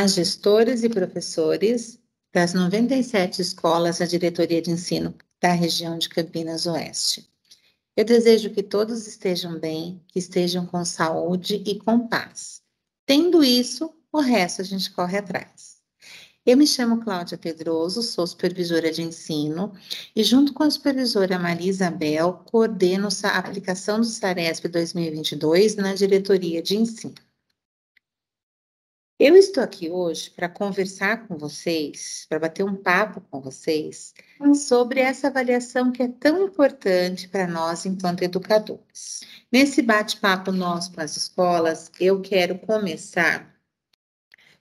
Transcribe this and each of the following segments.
Olá, gestores e professores das 97 escolas da Diretoria de Ensino da região de Campinas Oeste. Eu desejo que todos estejam bem, que estejam com saúde e com paz. Tendo isso, o resto a gente corre atrás. Eu me chamo Cláudia Pedroso, sou supervisora de ensino e junto com a supervisora Maria Isabel, coordeno a aplicação do SARESP 2022 na Diretoria de Ensino. Eu estou aqui hoje para conversar com vocês, para bater um papo com vocês sobre essa avaliação que é tão importante para nós enquanto educadores. Nesse bate-papo nosso com as escolas, eu quero começar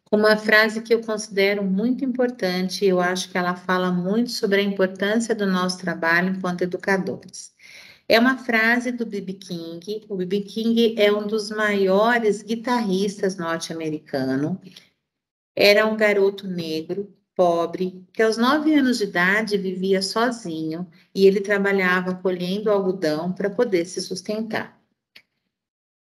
com uma frase que eu considero muito importante e eu acho que ela fala muito sobre a importância do nosso trabalho enquanto educadores. É uma frase do B.B. King. O B.B. King é um dos maiores guitarristas norte-americanos. Era um garoto negro, pobre, que aos 9 anos de idade vivia sozinho e ele trabalhava colhendo algodão para poder se sustentar.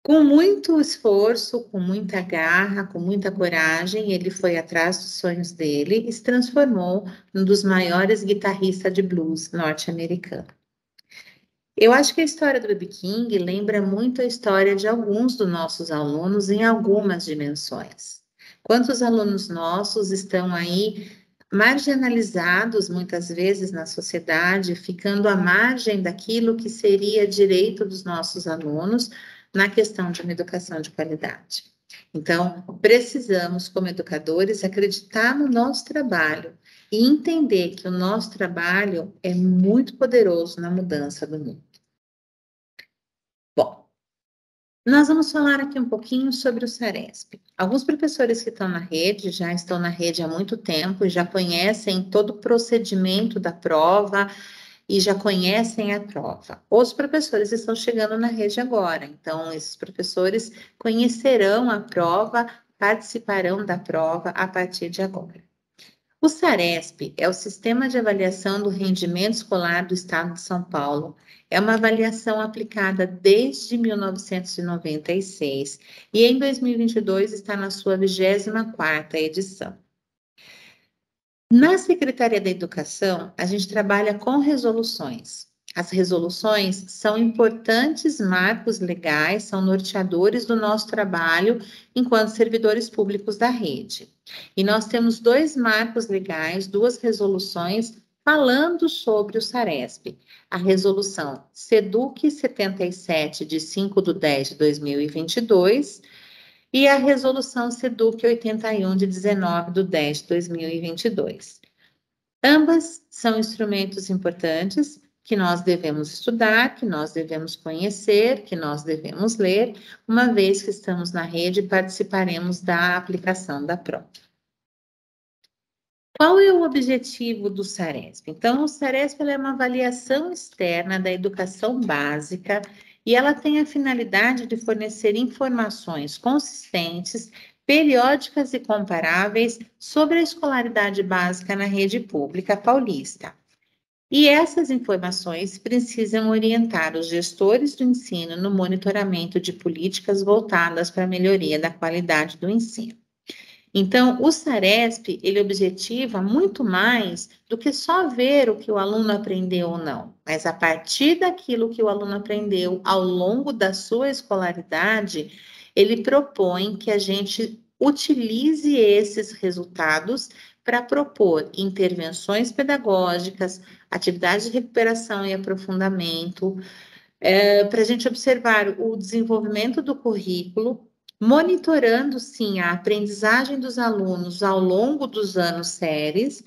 Com muito esforço, com muita garra, com muita coragem, ele foi atrás dos sonhos dele e se transformou num dos maiores guitarristas de blues norte-americanos. Eu acho que a história do B.B. King lembra muito a história de alguns dos nossos alunos em algumas dimensões. Quantos alunos nossos estão aí marginalizados muitas vezes na sociedade, ficando à margem daquilo que seria direito dos nossos alunos na questão de uma educação de qualidade. Então, precisamos, como educadores, acreditar no nosso trabalho e entender que o nosso trabalho é muito poderoso na mudança do mundo. Bom, nós vamos falar aqui um pouquinho sobre o SARESP. Alguns professores que estão na rede, já estão na rede há muito tempo e já conhecem todo o procedimento da prova e já conhecem a prova. Os professores estão chegando na rede agora, então esses professores conhecerão a prova, participarão da prova a partir de agora. O SARESP é o Sistema de Avaliação do Rendimento Escolar do Estado de São Paulo. É uma avaliação aplicada desde 1996 e em 2022 está na sua 24ª edição. Na Secretaria da Educação, a gente trabalha com resoluções. As resoluções são importantes marcos legais, são norteadores do nosso trabalho enquanto servidores públicos da rede. E nós temos 2 marcos legais, 2 resoluções falando sobre o SARESP. A resolução SEDUC 77, de 5/10/2022, e a resolução SEDUC 81, de 19/10/2022. Ambas são instrumentos importantes que nós devemos estudar, que nós devemos conhecer, que nós devemos ler, uma vez que estamos na rede e participaremos da aplicação da prova. Qual é o objetivo do SARESP? Então, o SARESP é uma avaliação externa da educação básica e ela tem a finalidade de fornecer informações consistentes, periódicas e comparáveis sobre a escolaridade básica na rede pública paulista. E essas informações precisam orientar os gestores do ensino no monitoramento de políticas voltadas para a melhoria da qualidade do ensino. Então, o SARESP, ele objetiva muito mais do que só ver o que o aluno aprendeu ou não, mas a partir daquilo que o aluno aprendeu ao longo da sua escolaridade, ele propõe que a gente utilize esses resultados para propor intervenções pedagógicas, atividades de recuperação e aprofundamento, para a gente observar o desenvolvimento do currículo, monitorando, sim, a aprendizagem dos alunos ao longo dos anos séries,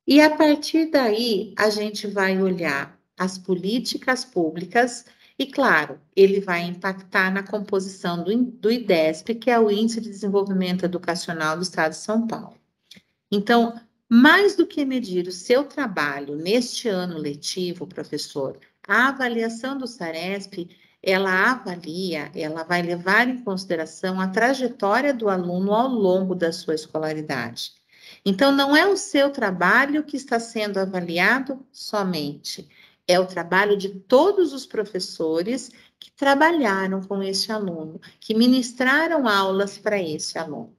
e a partir daí a gente vai olhar as políticas públicas e, claro, ele vai impactar na composição do IDESP, que é o Índice de Desenvolvimento Educacional do Estado de São Paulo. Então, mais do que medir o seu trabalho neste ano letivo, professor, a avaliação do SARESP, ela vai levar em consideração a trajetória do aluno ao longo da sua escolaridade. Então, não é o seu trabalho que está sendo avaliado somente, é o trabalho de todos os professores que trabalharam com esse aluno, que ministraram aulas para esse aluno.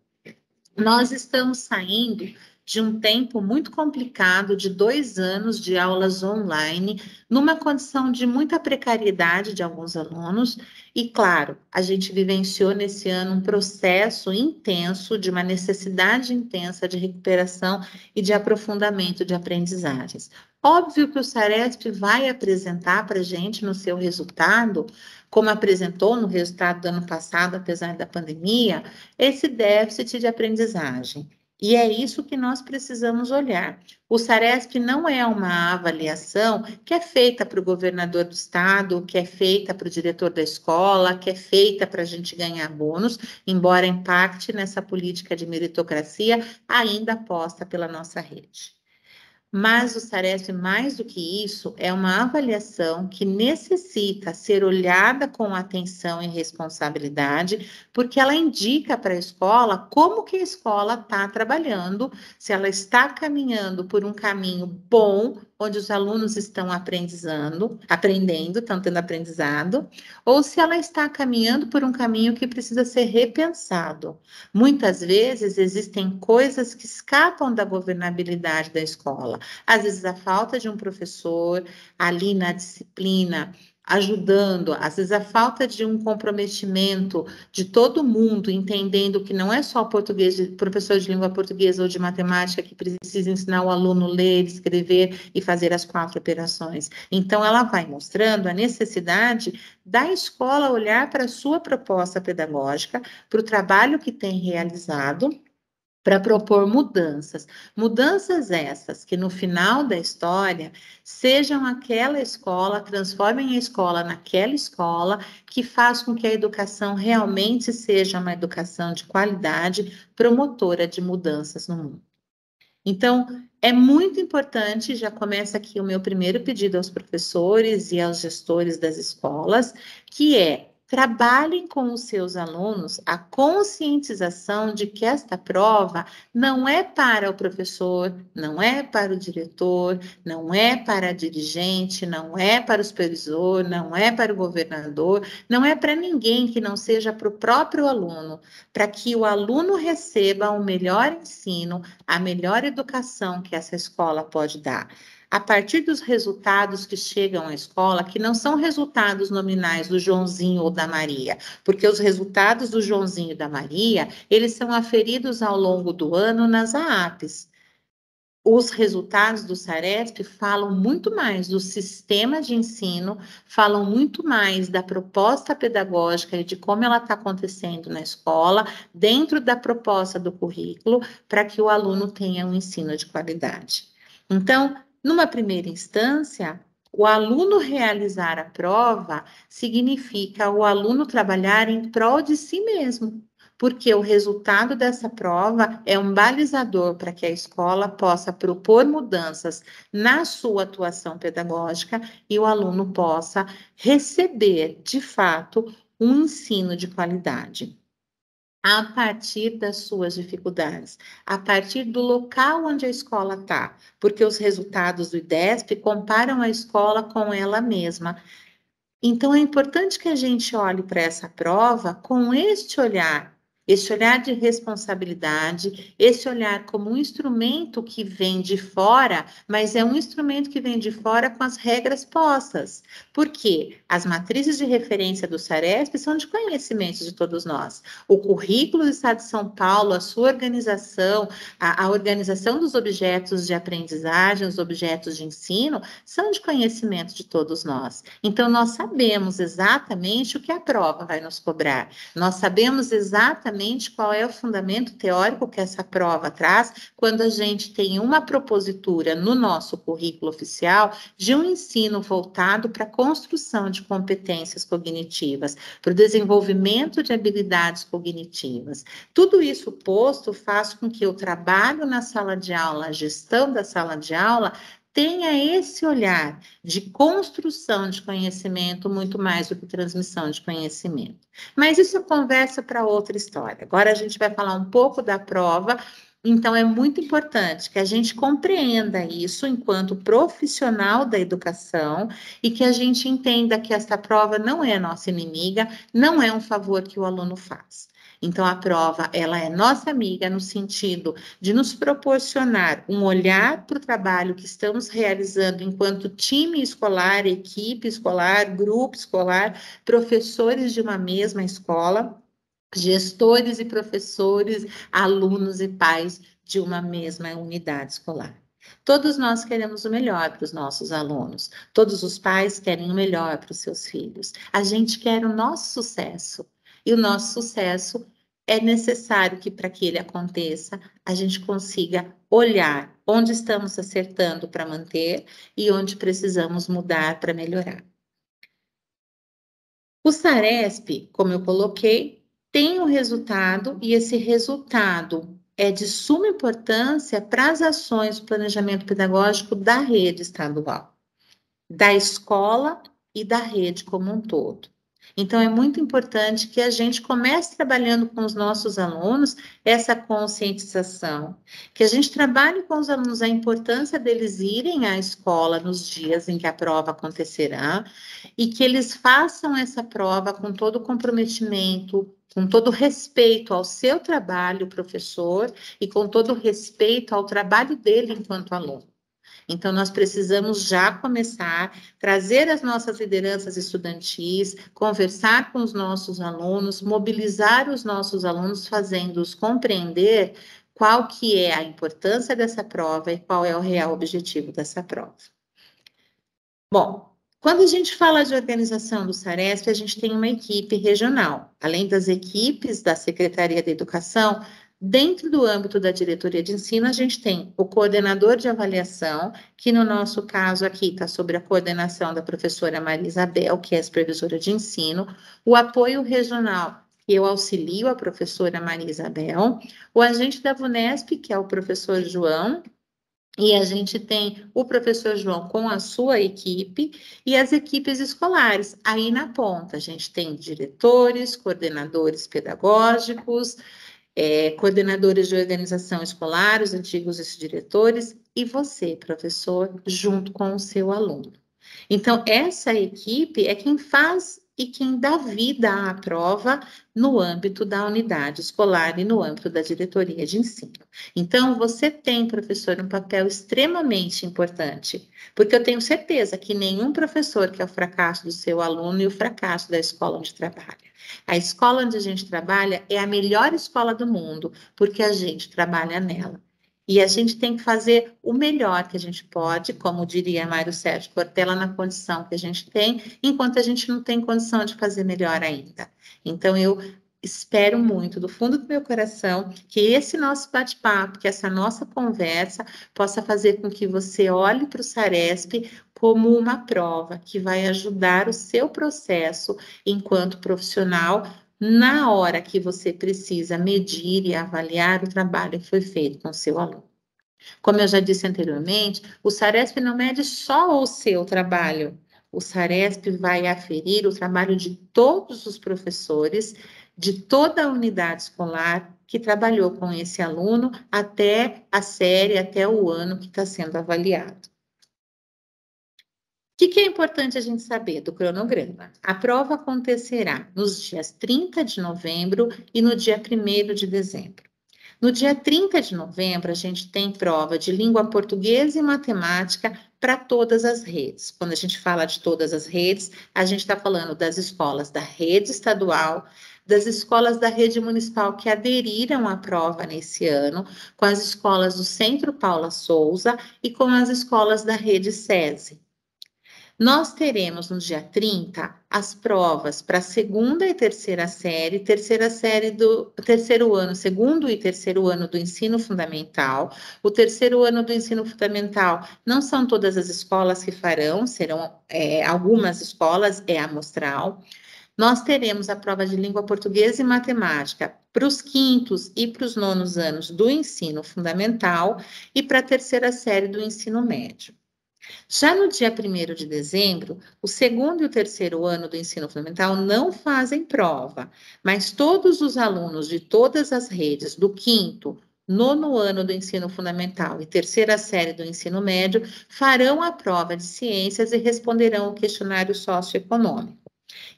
Nós estamos saindo de um tempo muito complicado, de 2 anos de aulas online, numa condição de muita precariedade de alguns alunos, e claro, a gente vivenciou nesse ano um processo intenso, de uma necessidade intensa de recuperação e de aprofundamento de aprendizagens. Óbvio que o SARESP vai apresentar para a gente no seu resultado, como apresentou no resultado do ano passado, apesar da pandemia, esse déficit de aprendizagem. E é isso que nós precisamos olhar. O SARESP não é uma avaliação que é feita para o governador do estado, que é feita para o diretor da escola, que é feita para a gente ganhar bônus, embora impacte nessa política de meritocracia ainda posta pela nossa rede. Mas o SARESP, mais do que isso, é uma avaliação que necessita ser olhada com atenção e responsabilidade, porque ela indica para a escola como que a escola está trabalhando, se ela está caminhando por um caminho bom, onde os alunos estão aprendendo, estão tendo aprendizado, ou se ela está caminhando por um caminho que precisa ser repensado. Muitas vezes existem coisas que escapam da governabilidade da escola. Às vezes a falta de um professor ali na disciplina, ajudando, às vezes a falta de um comprometimento de todo mundo, entendendo que não é só português, professor de língua portuguesa ou de matemática que precisa ensinar o aluno a ler, escrever e fazer as 4 operações. Então, ela vai mostrando a necessidade da escola olhar para a sua proposta pedagógica, para o trabalho que tem realizado, para propor mudanças. Mudanças essas que no final da história sejam aquela escola, transformem a escola naquela escola que faz com que a educação realmente seja uma educação de qualidade, promotora de mudanças no mundo. Então, é muito importante, já começa aqui o meu primeiro pedido aos professores e aos gestores das escolas, que é: trabalhem com os seus alunos a conscientização de que esta prova não é para o professor, não é para o diretor, não é para a dirigente, não é para o supervisor, não é para o governador, não é para ninguém que não seja para o próprio aluno, para que o aluno receba o melhor ensino, a melhor educação que essa escola pode dar. A partir dos resultados que chegam à escola, que não são resultados nominais do Joãozinho ou da Maria, porque os resultados do Joãozinho e da Maria, eles são aferidos ao longo do ano nas AAPs. Os resultados do SARESP falam muito mais do sistema de ensino, falam muito mais da proposta pedagógica e de como ela está acontecendo na escola, dentro da proposta do currículo, para que o aluno tenha um ensino de qualidade. Então, numa primeira instância, o aluno realizar a prova significa o aluno trabalhar em prol de si mesmo, porque o resultado dessa prova é um balizador para que a escola possa propor mudanças na sua atuação pedagógica e o aluno possa receber, de fato, um ensino de qualidade. A partir das suas dificuldades, a partir do local onde a escola está, porque os resultados do IDESP comparam a escola com ela mesma. Então, é importante que a gente olhe para essa prova com este olhar de responsabilidade, esse olhar como um instrumento que vem de fora, mas é um instrumento que vem de fora com as regras postas. Por quê? As matrizes de referência do SARESP são de conhecimento de todos nós. O currículo do Estado de São Paulo, a sua organização, a organização dos objetos de aprendizagem, os objetos de ensino, são de conhecimento de todos nós. Então, nós sabemos exatamente o que a prova vai nos cobrar. Nós sabemos exatamente qual é o fundamento teórico que essa prova traz quando a gente tem uma propositura no nosso currículo oficial de um ensino voltado para a construção de competências cognitivas, para o desenvolvimento de habilidades cognitivas. Tudo isso posto faz com que o trabalho na sala de aula, a gestão da sala de aula, tenha esse olhar de construção de conhecimento muito mais do que transmissão de conhecimento. Mas isso é conversa para outra história. Agora a gente vai falar um pouco da prova. Então, é muito importante que a gente compreenda isso enquanto profissional da educação e que a gente entenda que essa prova não é nossa inimiga, não é um favor que o aluno faz. Então, a prova, ela é nossa amiga no sentido de nos proporcionar um olhar para o trabalho que estamos realizando enquanto time escolar, equipe escolar, grupo escolar, professores de uma mesma escola, gestores e professores, alunos e pais de uma mesma unidade escolar. Todos nós queremos o melhor para os nossos alunos, todos os pais querem o melhor para os seus filhos. A gente quer o nosso sucesso, e o nosso sucesso é necessário que, para que ele aconteça, a gente consiga olhar onde estamos acertando para manter e onde precisamos mudar para melhorar. O SARESP, como eu coloquei, tem um resultado, e esse resultado é de suma importância para as ações do planejamento pedagógico da rede estadual, da escola e da rede como um todo. Então, é muito importante que a gente comece trabalhando com os nossos alunos essa conscientização, que a gente trabalhe com os alunos a importância deles irem à escola nos dias em que a prova acontecerá e que eles façam essa prova com todo o comprometimento, com todo o respeito ao seu trabalho, professor, e com todo o respeito ao trabalho dele enquanto aluno. Então, nós precisamos já começar a trazer as nossas lideranças estudantis, conversar com os nossos alunos, mobilizar os nossos alunos, fazendo-os compreender qual que é a importância dessa prova e qual é o real objetivo dessa prova. Bom, quando a gente fala de organização do SARESP, a gente tem uma equipe regional. Além das equipes da Secretaria da Educação, dentro do âmbito da diretoria de ensino, a gente tem o coordenador de avaliação, que no nosso caso aqui está sob a coordenação da professora Maria Isabel, que é supervisora de ensino, o apoio regional, que eu auxilio a professora Maria Isabel, o agente da VUNESP, que é o professor João, e a gente tem o professor João com a sua equipe e as equipes escolares. Aí na ponta, a gente tem diretores, coordenadores pedagógicos, coordenadores de organização escolar, os antigos diretores, e você, professor, junto com o seu aluno. Então, essa equipe é quem faz e quem dá vida à prova no âmbito da unidade escolar e no âmbito da diretoria de ensino. Então, você tem, professor, um papel extremamente importante, porque eu tenho certeza que nenhum professor quer o fracasso do seu aluno e o fracasso da escola onde trabalha. A escola onde a gente trabalha é a melhor escola do mundo, porque a gente trabalha nela. E a gente tem que fazer o melhor que a gente pode, como diria Mário Sérgio Cortella, na condição que a gente tem, enquanto a gente não tem condição de fazer melhor ainda. Então, eu espero muito, do fundo do meu coração, que esse nosso bate-papo, que essa nossa conversa, possa fazer com que você olhe para o SARESP como uma prova que vai ajudar o seu processo enquanto profissional, na hora que você precisa medir e avaliar o trabalho que foi feito com o seu aluno. Como eu já disse anteriormente, o SARESP não mede só o seu trabalho. O SARESP vai aferir o trabalho de todos os professores, de toda a unidade escolar que trabalhou com esse aluno até a série, até o ano que está sendo avaliado. O que é importante a gente saber do cronograma? A prova acontecerá nos dias 30 de novembro e no dia 1º de dezembro. No dia 30 de novembro, a gente tem prova de língua portuguesa e matemática para todas as redes. Quando a gente fala de todas as redes, a gente está falando das escolas da rede estadual, das escolas da rede municipal que aderiram à prova nesse ano, com as escolas do Centro Paula Souza e com as escolas da rede SESI. Nós teremos no dia 30 as provas para a segunda e terceira série do terceiro ano, segundo e terceiro ano do ensino fundamental. O terceiro ano do ensino fundamental não são todas as escolas que farão, serão algumas escolas, amostral. Nós teremos a prova de língua portuguesa e matemática para os quintos e para os nonos anos do ensino fundamental e para a terceira série do ensino médio. Já no dia 1º de dezembro, o segundo e o terceiro ano do ensino fundamental não fazem prova, mas todos os alunos de todas as redes do quinto, nono ano do ensino fundamental e terceira série do ensino médio farão a prova de ciências e responderão o questionário socioeconômico.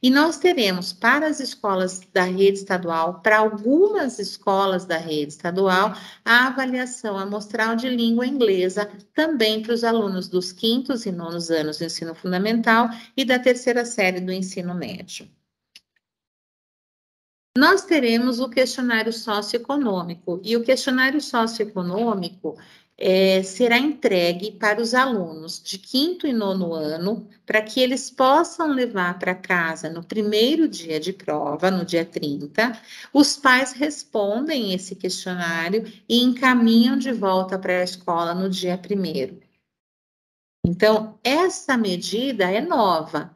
E nós teremos para as escolas da rede estadual, para algumas escolas da rede estadual, a avaliação amostral de língua inglesa, também para os alunos dos 5º e 9º anos do ensino fundamental e da 3ª série do ensino médio. Nós teremos o questionário socioeconômico, e o questionário socioeconômico será entregue para os alunos de 5º e 9º ano, para que eles possam levar para casa no primeiro dia de prova, no dia 30. Os pais respondem esse questionário e encaminham de volta para a escola no dia 1º. Então, essa medida é nova.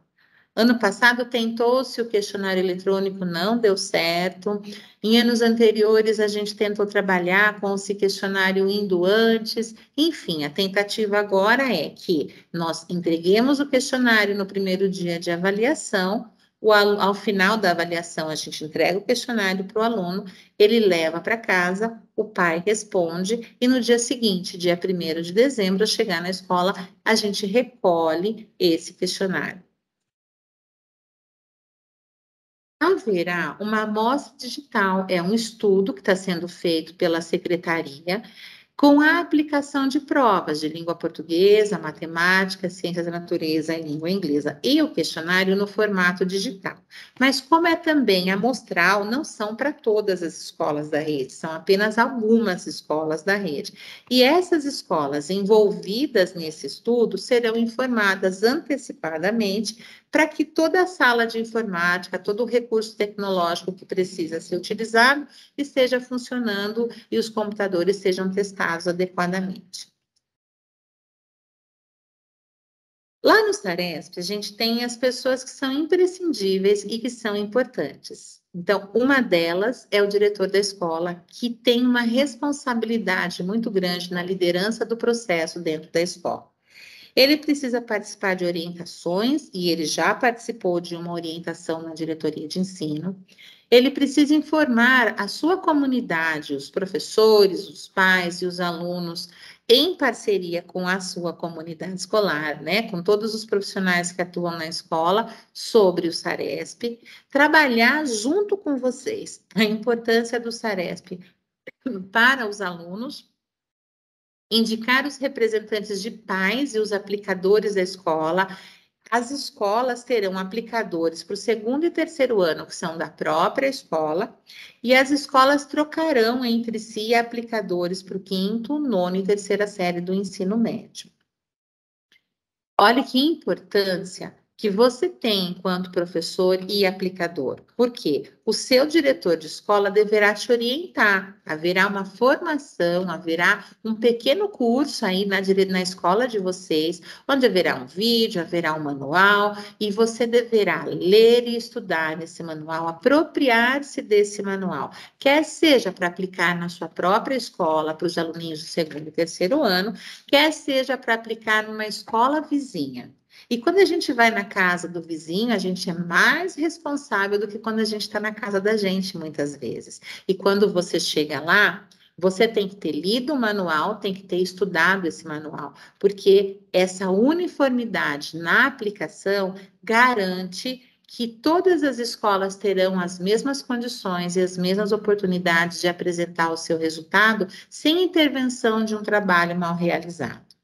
Ano passado tentou-se o questionário eletrônico, não deu certo. Em anos anteriores, a gente tentou trabalhar com esse questionário indo antes. Enfim, a tentativa agora é que nós entreguemos o questionário no primeiro dia de avaliação. Ao final da avaliação, a gente entrega o questionário para o aluno, ele leva para casa, o pai responde, e no dia seguinte, dia 1º de dezembro, ao chegar na escola, a gente recolhe esse questionário. Haverá uma amostra digital, é um estudo que está sendo feito pela secretaria com a aplicação de provas de língua portuguesa, matemática, ciências da natureza e língua inglesa, e o questionário no formato digital. Mas como é também amostral, não são para todas as escolas da rede, são apenas algumas escolas da rede. E essas escolas envolvidas nesse estudo serão informadas antecipadamente para que toda a sala de informática, todo o recurso tecnológico que precisa ser utilizado esteja funcionando e os computadores sejam testados adequadamente. Lá no Saresp, a gente tem as pessoas que são imprescindíveis e que são importantes. Então, uma delas é o diretor da escola, que tem uma responsabilidade muito grande na liderança do processo dentro da escola. Ele precisa participar de orientações, e ele já participou de uma orientação na diretoria de ensino. Ele precisa informar a sua comunidade, os professores, os pais e os alunos, em parceria com a sua comunidade escolar, né, com todos os profissionais que atuam na escola, sobre o Saresp, trabalhar junto com vocês a importância do Saresp para os alunos, indicar os representantes de pais e os aplicadores da escola. As escolas terão aplicadores para o 2º e 3º ano, que são da própria escola, e as escolas trocarão entre si aplicadores para o 5º, 9º e 3ª série do ensino médio. Olha que importância que você tem enquanto professor e aplicador. Por quê? O seu diretor de escola deverá te orientar. Haverá uma formação, haverá um pequeno curso aí na escola de vocês, onde haverá um vídeo, haverá um manual, e você deverá ler e estudar esse manual, apropriar-se desse manual, quer seja para aplicar na sua própria escola, para os aluninhos do 2º e 3º ano, quer seja para aplicar numa escola vizinha. E quando a gente vai na casa do vizinho, a gente é mais responsável do que quando a gente está na casa da gente, muitas vezes. E quando você chega lá, você tem que ter lido o manual, tem que ter estudado esse manual, porque essa uniformidade na aplicação garante que todas as escolas terão as mesmas condições e as mesmas oportunidades de apresentar o seu resultado sem intervenção de um trabalho mal realizado.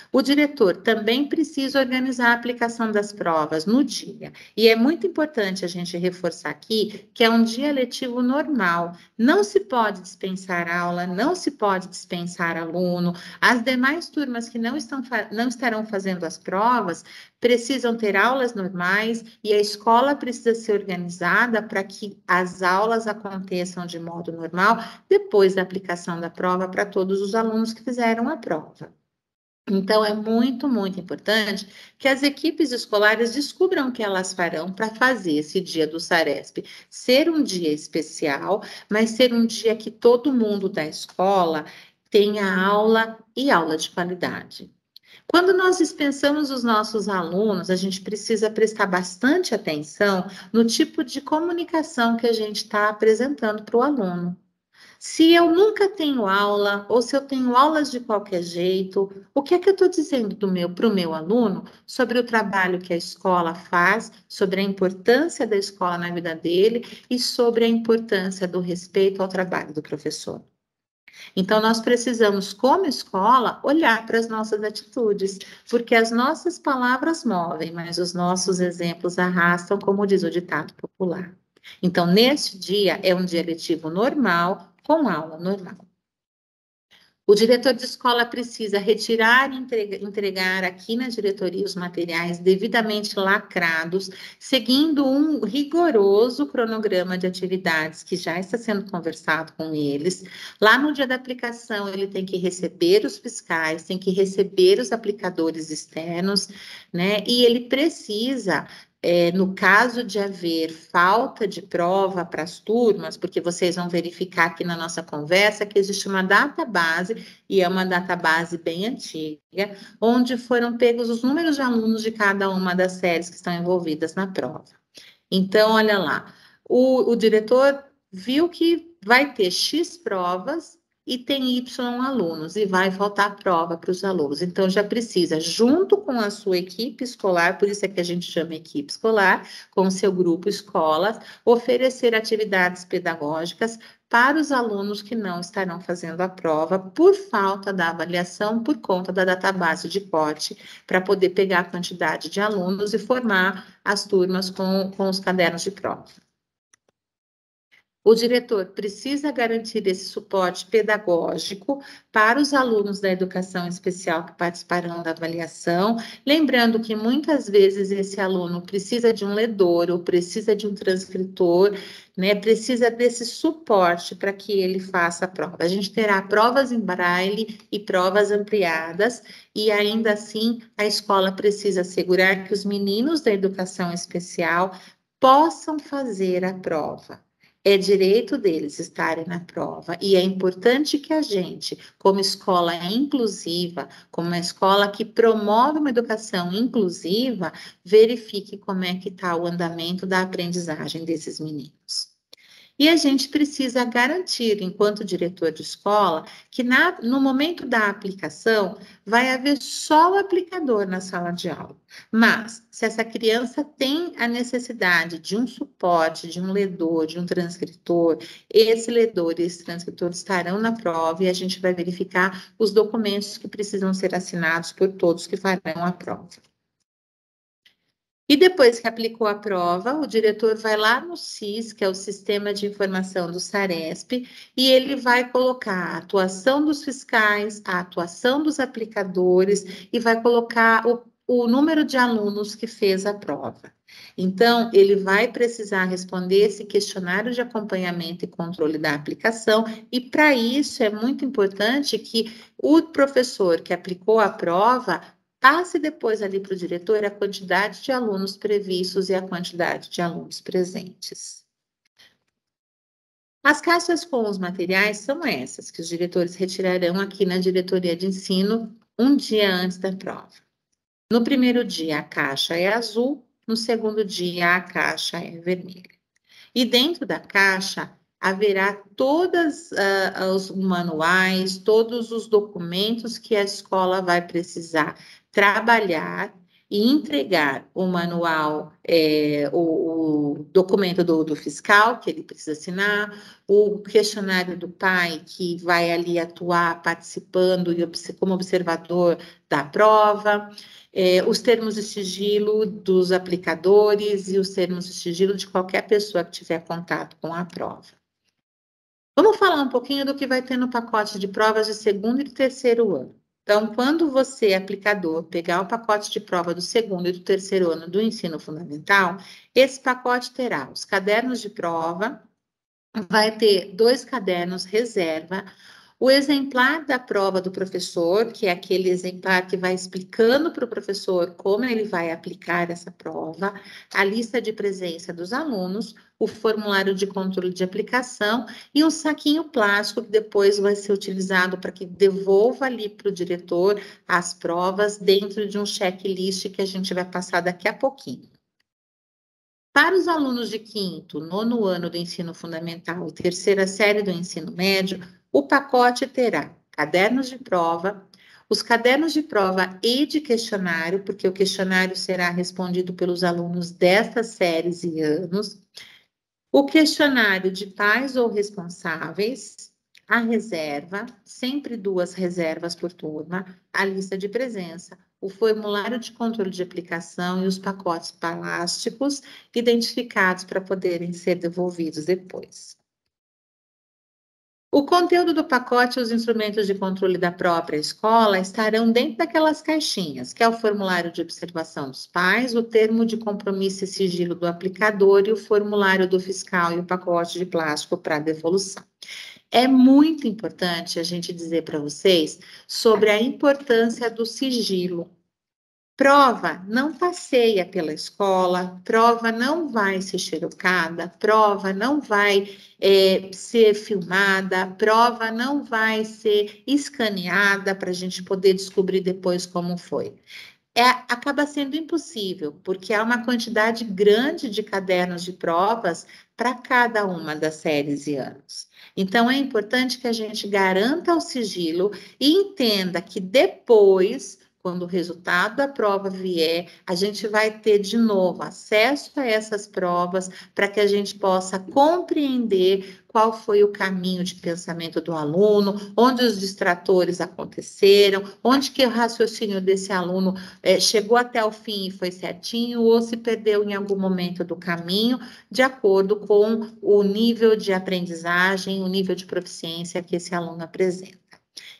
O diretor também precisa organizar a aplicação das provas no dia. E é muito importante a gente reforçar aqui que é um dia letivo normal. Não se pode dispensar aula, não se pode dispensar aluno. As demais turmas que não estarão fazendo as provas precisam ter aulas normais e a escola precisa ser organizada para que as aulas aconteçam de modo normal depois da aplicação da prova para todos os alunos que fizeram a prova. Então, é muito, muito importante que as equipes escolares descubram o que elas farão para fazer esse dia do Saresp ser um dia especial, mas ser um dia que todo mundo da escola tenha aula e aula de qualidade. Quando nós dispensamos os nossos alunos, a gente precisa prestar bastante atenção no tipo de comunicação que a gente está apresentando para o aluno. Se eu nunca tenho aula, ou se eu tenho aulas de qualquer jeito, o que é que eu estou dizendo para o meu aluno sobre o trabalho que a escola faz, sobre a importância da escola na vida dele e sobre a importância do respeito ao trabalho do professor? Então, nós precisamos, como escola, olhar para as nossas atitudes, porque as nossas palavras movem, mas os nossos exemplos arrastam, como diz o ditado popular. Então, neste dia, é um dia letivo normal, com aula normal. O diretor de escola precisa retirar e entregar aqui na diretoria os materiais devidamente lacrados, seguindo um rigoroso cronograma de atividades que já está sendo conversado com eles. Lá no dia da aplicação, ele tem que receber os fiscais, tem que receber os aplicadores externos, né? E ele precisa no caso de haver falta de prova para as turmas, porque vocês vão verificar aqui na nossa conversa que existe uma database, e é uma database bem antiga, onde foram pegos os números de alunos de cada uma das séries que estão envolvidas na prova. Então, olha lá, o diretor viu que vai ter X provas e tem Y alunos, e vai faltar prova para os alunos. Então, já precisa, junto com a sua equipe escolar, por isso é que a gente chama equipe escolar, com o seu grupo escolas, oferecer atividades pedagógicas para os alunos que não estarão fazendo a prova por falta da avaliação, por conta da database de corte, para poder pegar a quantidade de alunos e formar as turmas com os cadernos de prova. O diretor precisa garantir esse suporte pedagógico para os alunos da educação especial que participarão da avaliação, lembrando que muitas vezes esse aluno precisa de um ledor ou precisa de um transcritor, né? Precisa desse suporte para que ele faça a prova. A gente terá provas em braille e provas ampliadas, e ainda assim a escola precisa assegurar que os meninos da educação especial possam fazer a prova. É direito deles estarem na prova, e é importante que a gente, como escola inclusiva, como uma escola que promove uma educação inclusiva, verifique como é que está o andamento da aprendizagem desses meninos. E a gente precisa garantir, enquanto diretor de escola, que no momento da aplicação vai haver só o aplicador na sala de aula. Mas, se essa criança tem a necessidade de um suporte, de um ledor, de um transcritor, esse ledor e esse transcritor estarão na prova e a gente vai verificar os documentos que precisam ser assinados por todos que farão a prova. E depois que aplicou a prova, o diretor vai lá no SIS, que é o Sistema de Informação do SARESP, e ele vai colocar a atuação dos fiscais, a atuação dos aplicadores, e vai colocar o número de alunos que fez a prova. Então, ele vai precisar responder esse questionário de acompanhamento e controle da aplicação, e para isso é muito importante que o professor que aplicou a prova passe depois ali para o diretor a quantidade de alunos previstos e a quantidade de alunos presentes. As caixas com os materiais são essas, que os diretores retirarão aqui na diretoria de ensino um dia antes da prova. No primeiro dia, a caixa é azul, no segundo dia, a caixa é vermelha. E dentro da caixa haverá todos os manuais, todos os documentos que a escola vai precisar trabalhar e entregar o manual, o documento do fiscal, que ele precisa assinar, o questionário do pai, que vai ali atuar participando como observador da prova, os termos de sigilo dos aplicadores e os termos de sigilo de qualquer pessoa que tiver contato com a prova. Vamos falar um pouquinho do que vai ter no pacote de provas de segundo e terceiro ano. Então, quando você, aplicador, pegar o pacote de prova do segundo e do terceiro ano do ensino fundamental, esse pacote terá os cadernos de prova, vai ter 2 cadernos reserva, o exemplar da prova do professor, que é aquele exemplar que vai explicando para o professor como ele vai aplicar essa prova, a lista de presença dos alunos, o formulário de controle de aplicação e um saquinho plástico que depois vai ser utilizado para que devolva ali para o diretor as provas dentro de um checklist que a gente vai passar daqui a pouquinho. Para os alunos de quinto, nono ano do ensino fundamental e terceira série do ensino médio, o pacote terá cadernos de prova, os cadernos de prova e de questionário, porque o questionário será respondido pelos alunos destas séries e anos, o questionário de pais ou responsáveis, a reserva, sempre 2 reservas por turma, a lista de presença, o formulário de controle de aplicação e os pacotes plásticos identificados para poderem ser devolvidos depois. O conteúdo do pacote e os instrumentos de controle da própria escola estarão dentro daquelas caixinhas, que é o formulário de observação dos pais, o termo de compromisso e sigilo do aplicador e o formulário do fiscal e o pacote de plástico para devolução. É muito importante a gente dizer para vocês sobre a importância do sigilo. Prova não passeia pela escola, prova não vai ser xerocada, prova não vai ser filmada, prova não vai ser escaneada para a gente poder descobrir depois como foi. Acaba sendo impossível, porque há uma quantidade grande de cadernos de provas para cada uma das séries e anos. Então, é importante que a gente garanta o sigilo e entenda que depois, quando o resultado da prova vier, a gente vai ter de novo acesso a essas provas para que a gente possa compreender qual foi o caminho de pensamento do aluno, onde os distratores aconteceram, onde que o raciocínio desse aluno chegou até o fim e foi certinho, ou se perdeu em algum momento do caminho, de acordo com o nível de aprendizagem, o nível de proficiência que esse aluno apresenta.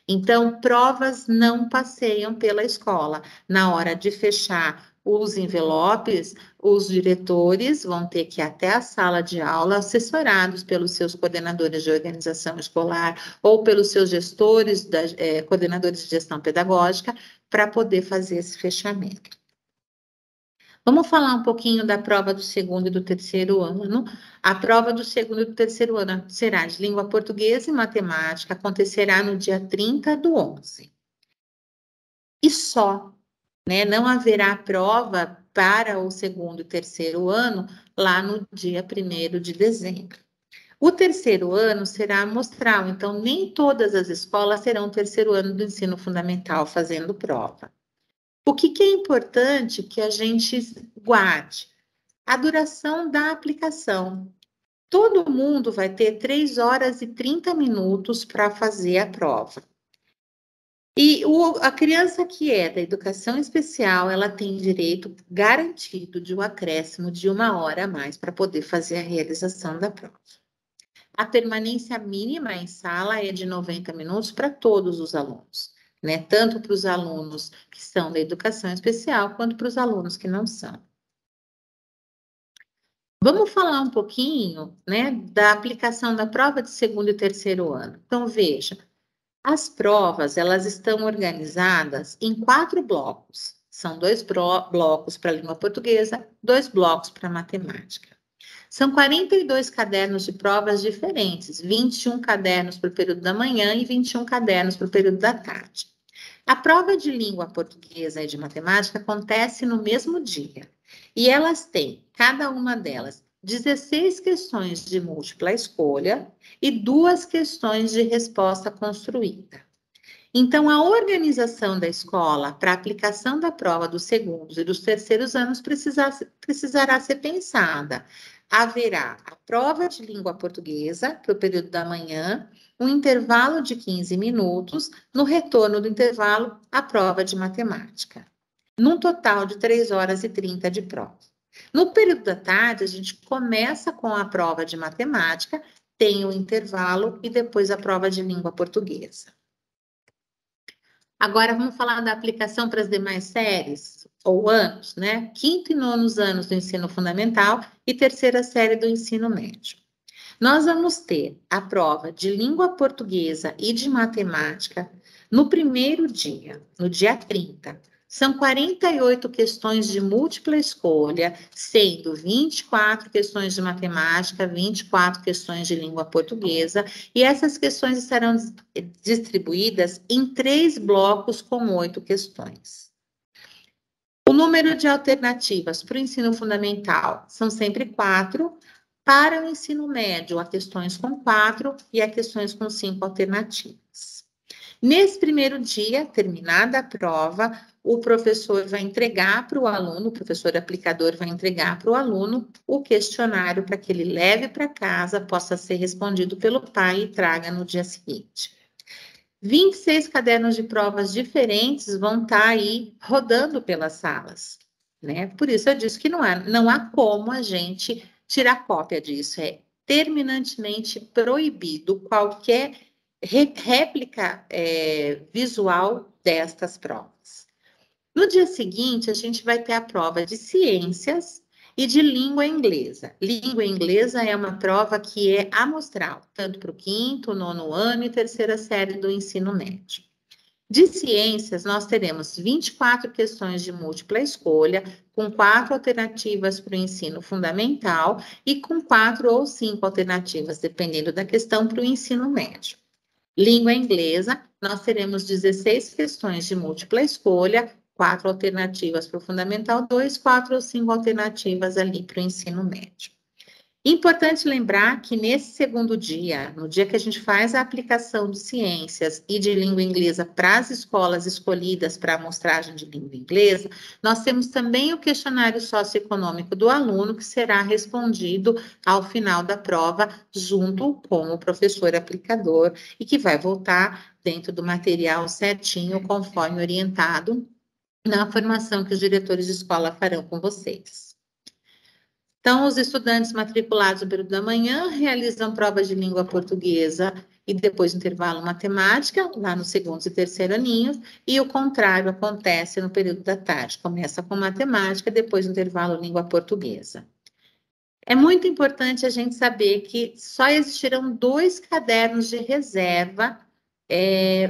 Então, provas não passeiam pela escola. Na hora de fechar os envelopes, os diretores vão ter que ir até a sala de aula, assessorados pelos seus coordenadores de organização escolar ou pelos seus gestores, coordenadores de gestão pedagógica, para poder fazer esse fechamento. Vamos falar um pouquinho da prova do segundo e do terceiro ano. A prova do segundo e do terceiro ano será de língua portuguesa e matemática, acontecerá no dia 30/11. E só, né? Não haverá prova para o segundo e terceiro ano lá no dia 1º de dezembro. O terceiro ano será amostral, então nem todas as escolas serão o terceiro ano do ensino fundamental fazendo prova. O que é importante que a gente guarde? A duração da aplicação. Todo mundo vai ter 3 horas e 30 minutos para fazer a prova. E a criança que é da educação especial, ela tem direito garantido de um acréscimo de 1 hora a mais para poder fazer a realização da prova. A permanência mínima em sala é de 90 minutos para todos os alunos, né? Tanto para os alunos que são da educação especial, quanto para os alunos que não são. Vamos falar um pouquinho, né, da aplicação da prova de segundo e terceiro ano. Então, veja, as provas, elas estão organizadas em 4 blocos. São 2 blocos para a língua portuguesa, 2 blocos para matemática. São 42 cadernos de provas diferentes, 21 cadernos para o período da manhã e 21 cadernos para o período da tarde. A prova de língua portuguesa e de matemática acontece no mesmo dia. E elas têm, cada uma delas, 16 questões de múltipla escolha e 2 questões de resposta construída. Então, a organização da escola para a aplicação da prova dos segundos e dos terceiros anos precisará ser pensada. Haverá a prova de língua portuguesa para o período da manhã, um intervalo de 15 minutos, no retorno do intervalo, a prova de matemática. Num total de 3 horas e 30 de prova. No período da tarde, a gente começa com a prova de matemática, tem o intervalo e depois a prova de língua portuguesa. Agora vamos falar da aplicação para as demais séries ou anos, né? 5º e 9º anos do ensino fundamental e terceira série do ensino médio. Nós vamos ter a prova de língua portuguesa e de matemática no primeiro dia, no dia 30. São 48 questões de múltipla escolha, sendo 24 questões de matemática, 24 questões de língua portuguesa, e essas questões estarão distribuídas em 3 blocos com 8 questões. O número de alternativas para o ensino fundamental são sempre 4, para o ensino médio, há questões com 4 e há questões com 5 alternativas. Nesse primeiro dia, terminada a prova, o professor vai entregar para o aluno, o professor aplicador vai entregar para o aluno o questionário para que ele leve para casa, possa ser respondido pelo pai e traga no dia seguinte. 26 cadernos de provas diferentes vão estar aí rodando pelas salas, né? Por isso eu disse que não há como a gente tirar cópia disso, é terminantemente proibido qualquer réplica visual destas provas. No dia seguinte, a gente vai ter a prova de ciências e de língua inglesa. Língua inglesa é uma prova que é amostral, tanto para o 5º, 9º ano e 3ª série do ensino médio. De ciências, nós teremos 24 questões de múltipla escolha, com 4 alternativas para o ensino fundamental e com 4 ou 5 alternativas, dependendo da questão, para o ensino médio. Língua inglesa, nós teremos 16 questões de múltipla escolha, 4 alternativas para o Fundamental 2, 4 ou 5 alternativas ali para o ensino médio. Importante lembrar que nesse segundo dia, no dia que a gente faz a aplicação de ciências e de língua inglesa para as escolas escolhidas para a amostragem de língua inglesa, nós temos também o questionário socioeconômico do aluno, que será respondido ao final da prova, junto com o professor aplicador, e que vai voltar dentro do material certinho, conforme orientado na formação que os diretores de escola farão com vocês. Então, os estudantes matriculados no período da manhã realizam provas de língua portuguesa e depois intervalo matemática, lá no 2º e 3º aninhos, e o contrário acontece no período da tarde. Começa com matemática, depois intervalo língua portuguesa. É muito importante a gente saber que só existirão 2 cadernos de reserva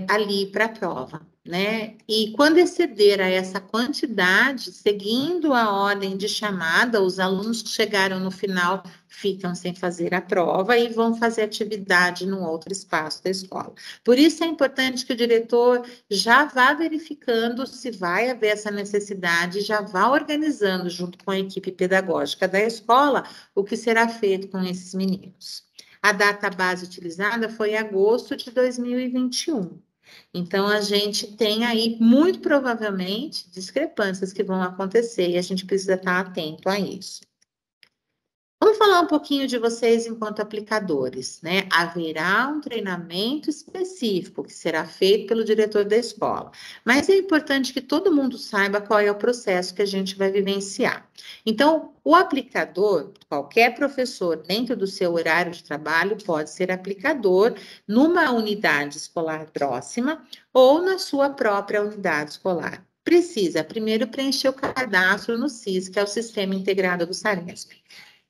ali para a prova, né? E quando exceder a essa quantidade, seguindo a ordem de chamada, os alunos que chegaram no final ficam sem fazer a prova e vão fazer atividade num outro espaço da escola. Por isso é importante que o diretor já vá verificando se vai haver essa necessidade, já vá organizando junto com a equipe pedagógica da escola o que será feito com esses meninos. A data base utilizada foi agosto de 2021. Então, a gente tem aí, muito provavelmente, discrepâncias que vão acontecer e a gente precisa estar atento a isso. Vamos falar um pouquinho de vocês enquanto aplicadores, né? Haverá um treinamento específico que será feito pelo diretor da escola, mas é importante que todo mundo saiba qual é o processo que a gente vai vivenciar. Então, o aplicador, qualquer professor dentro do seu horário de trabalho pode ser aplicador numa unidade escolar próxima ou na sua própria unidade escolar. Precisa primeiro preencher o cadastro no SIS, que é o Sistema Integrado do SARESP.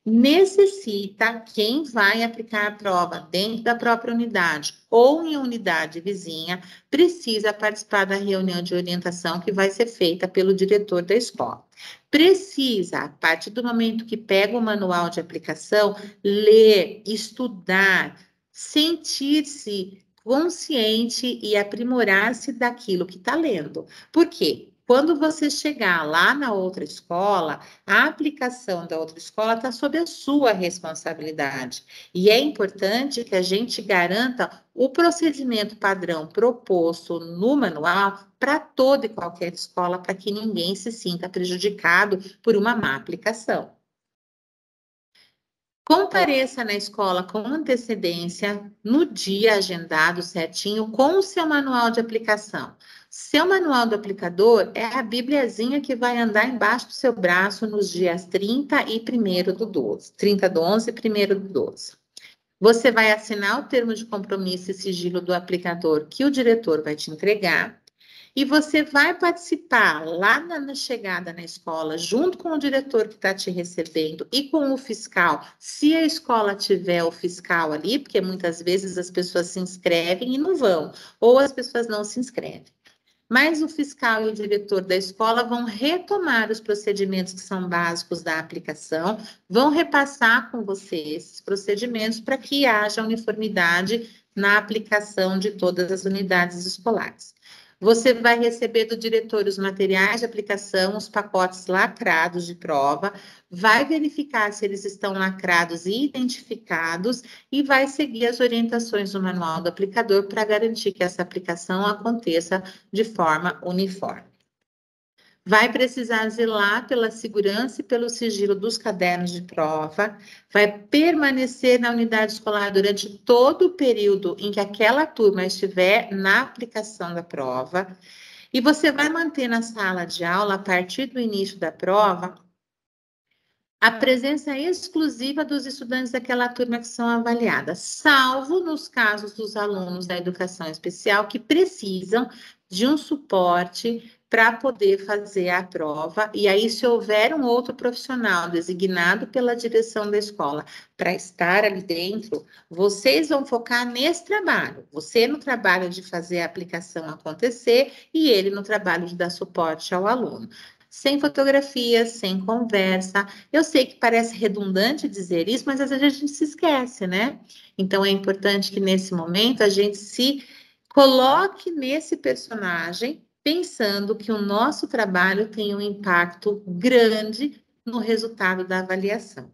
Necessita quem vai aplicar a prova dentro da própria unidade ou em unidade vizinha, precisa participar da reunião de orientação que vai ser feita pelo diretor da escola. Precisa, a partir do momento que pega o manual de aplicação, ler, estudar, sentir-se consciente e aprimorar-se daquilo que está lendo. Por quê? Quando você chegar lá na outra escola, a aplicação da outra escola está sob a sua responsabilidade. E é importante que a gente garanta o procedimento padrão proposto no manual para toda e qualquer escola, para que ninguém se sinta prejudicado por uma má aplicação. Compareça na escola com antecedência, no dia agendado certinho, com o seu manual de aplicação. Seu manual do aplicador é a bibliazinha que vai andar embaixo do seu braço nos dias 30 e 1º do 12. 30 do 11 e 1º do 12. Você vai assinar o termo de compromisso e sigilo do aplicador que o diretor vai te entregar. E você vai participar lá na chegada na escola, junto com o diretor que está te recebendo e com o fiscal, se a escola tiver o fiscal ali, porque muitas vezes as pessoas se inscrevem e não vão, ou as pessoas não se inscrevem. Mas o fiscal e o diretor da escola vão retomar os procedimentos que são básicos da aplicação, vão repassar com você esses procedimentos para que haja uniformidade na aplicação de todas as unidades escolares. Você vai receber do diretor os materiais de aplicação, os pacotes lacrados de prova, vai verificar se eles estão lacrados e identificados e vai seguir as orientações do manual do aplicador para garantir que essa aplicação aconteça de forma uniforme. Vai precisar zelar pela segurança e pelo sigilo dos cadernos de prova, vai permanecer na unidade escolar durante todo o período em que aquela turma estiver na aplicação da prova, e você vai manter na sala de aula, a partir do início da prova, a presença exclusiva dos estudantes daquela turma que são avaliadas, salvo nos casos dos alunos da educação especial que precisam de um suporte para poder fazer a prova. E aí, se houver um outro profissional designado pela direção da escola para estar ali dentro, vocês vão focar nesse trabalho. Você no trabalho de fazer a aplicação acontecer e ele no trabalho de dar suporte ao aluno. Sem fotografias, sem conversa. Eu sei que parece redundante dizer isso, mas às vezes a gente se esquece, né? Então é importante que nesse momento a gente se coloque nesse personagem, pensando que o nosso trabalho tem um impacto grande no resultado da avaliação.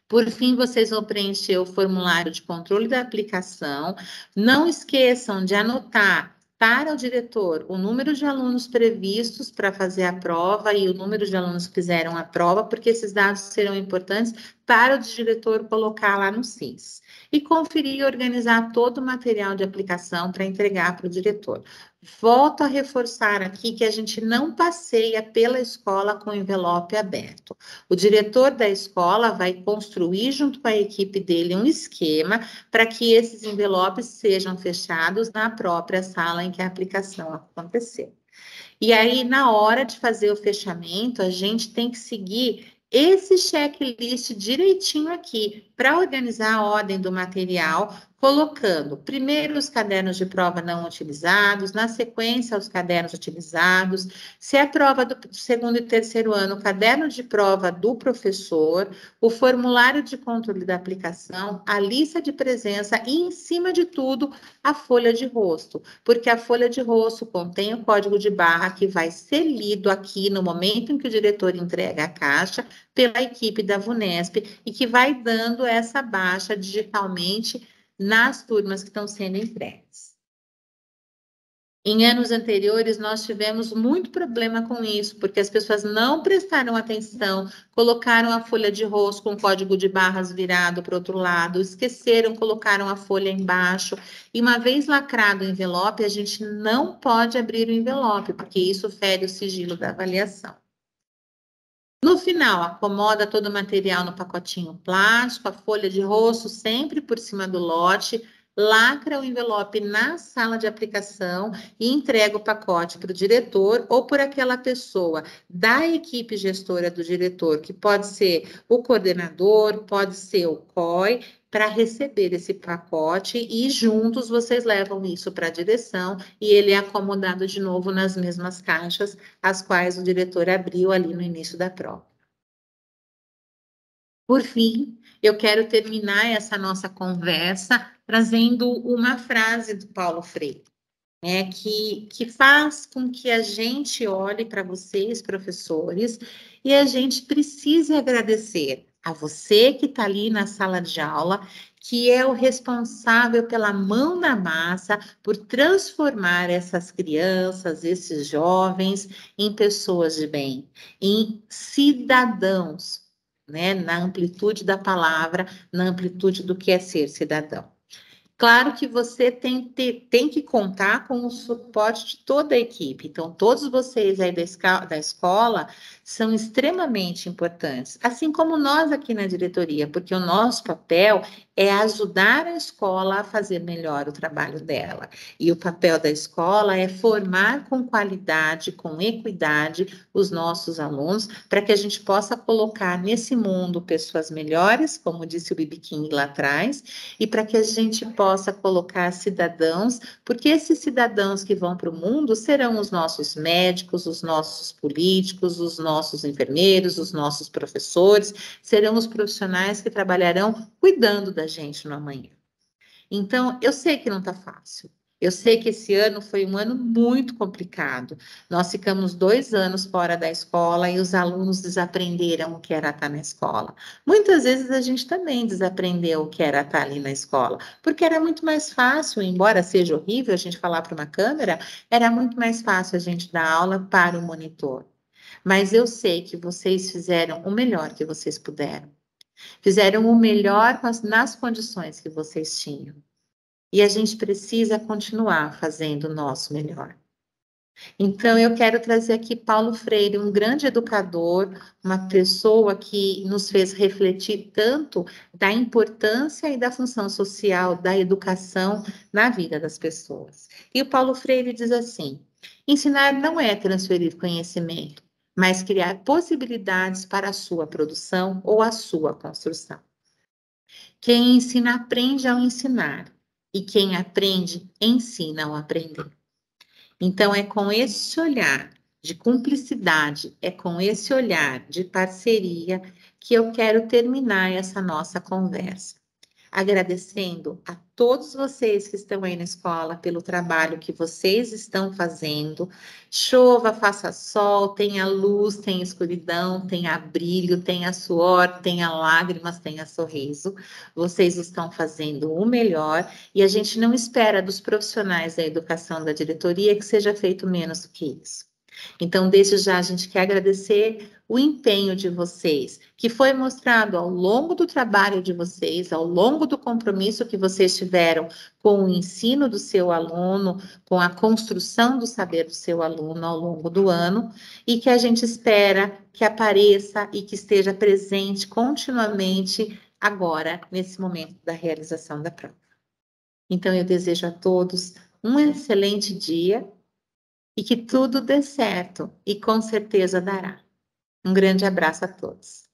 Por fim, vocês vão preencher o formulário de controle da aplicação. Não esqueçam de anotar para o diretor o número de alunos previstos para fazer a prova e o número de alunos que fizeram a prova, porque esses dados serão importantes para o diretor colocar lá no SIS. E conferir e organizar todo o material de aplicação para entregar para o diretor. Volto a reforçar aqui que a gente não passeia pela escola com o envelope aberto. O diretor da escola vai construir, junto com a equipe dele, um esquema para que esses envelopes sejam fechados na própria sala em que a aplicação aconteceu. E aí, na hora de fazer o fechamento, a gente tem que seguir esse checklist direitinho aqui, para organizar a ordem do material, colocando primeiro os cadernos de prova não utilizados, na sequência os cadernos utilizados, se é prova do segundo e terceiro ano, o caderno de prova do professor, o formulário de controle da aplicação, a lista de presença e, em cima de tudo, a folha de rosto, porque a folha de rosto contém o código de barra que vai ser lido aqui no momento em que o diretor entrega a caixa pela equipe da VUNESP e que vai dando essa baixa digitalmente nas turmas que estão sendo entregues. Em anos anteriores, nós tivemos muito problema com isso, porque as pessoas não prestaram atenção, colocaram a folha de rosto com o código de barras virado para o outro lado, esqueceram, colocaram a folha embaixo. E uma vez lacrado o envelope, a gente não pode abrir o envelope, porque isso fere o sigilo da avaliação. No final, acomoda todo o material no pacotinho plástico, a folha de rosto sempre por cima do lote, lacra o envelope na sala de aplicação e entrega o pacote para o diretor ou por aquela pessoa da equipe gestora do diretor, que pode ser o coordenador, pode ser o COI, para receber esse pacote e juntos vocês levam isso para a direção e ele é acomodado de novo nas mesmas caixas, as quais o diretor abriu ali no início da prova. Por fim, eu quero terminar essa nossa conversa trazendo uma frase do Paulo Freire, né, que faz com que a gente olhe para vocês, professores, e a gente precise agradecer a você que está ali na sala de aula, que é o responsável pela mão na massa por transformar essas crianças, esses jovens, em pessoas de bem, em cidadãos, né, na amplitude da palavra, na amplitude do que é ser cidadão. Claro que você tem que contar com o suporte de toda a equipe. Então, todos vocês aí da escola são extremamente importantes, assim como nós aqui na diretoria, porque o nosso papel é ajudar a escola a fazer melhor o trabalho dela. E o papel da escola é formar com qualidade, com equidade, os nossos alunos, para que a gente possa colocar nesse mundo pessoas melhores, como disse o B.B. King lá atrás, e para que a gente possa colocar cidadãos, porque esses cidadãos que vão para o mundo serão os nossos médicos, os nossos políticos, os nossos enfermeiros, os nossos professores, serão os profissionais que trabalharão cuidando da gente no amanhã. Então, eu sei que não está fácil. Eu sei que esse ano foi um ano muito complicado. Nós ficamos 2 anos fora da escola e os alunos desaprenderam o que era estar na escola. Muitas vezes a gente também desaprendeu o que era estar ali na escola, porque era muito mais fácil, embora seja horrível a gente falar para uma câmera, era muito mais fácil a gente dar aula para o monitor. Mas eu sei que vocês fizeram o melhor que vocês puderam. Fizeram o melhor nas condições que vocês tinham. E a gente precisa continuar fazendo o nosso melhor. Então, eu quero trazer aqui Paulo Freire, um grande educador, uma pessoa que nos fez refletir tanto da importância e da função social da educação na vida das pessoas. E o Paulo Freire diz assim: ensinar não é transferir conhecimento, mas criar possibilidades para a sua produção ou a sua construção. Quem ensina aprende ao ensinar, e quem aprende ensina ao aprender. Então, é com esse olhar de cumplicidade, é com esse olhar de parceria que eu quero terminar essa nossa conversa. Agradecendo a todos vocês que estão aí na escola pelo trabalho que vocês estão fazendo. Chova, faça sol, tenha luz, tenha escuridão, tenha brilho, tenha suor, tenha lágrimas, tenha sorriso. Vocês estão fazendo o melhor e a gente não espera dos profissionais da educação da diretoria que seja feito menos do que isso. Então, desde já, a gente quer agradecer o empenho de vocês, que foi mostrado ao longo do trabalho de vocês, ao longo do compromisso que vocês tiveram com o ensino do seu aluno, com a construção do saber do seu aluno ao longo do ano, e que a gente espera que apareça e que esteja presente continuamente agora, nesse momento da realização da prova. Então, eu desejo a todos um excelente dia e que tudo dê certo, e com certeza dará. Um grande abraço a todos.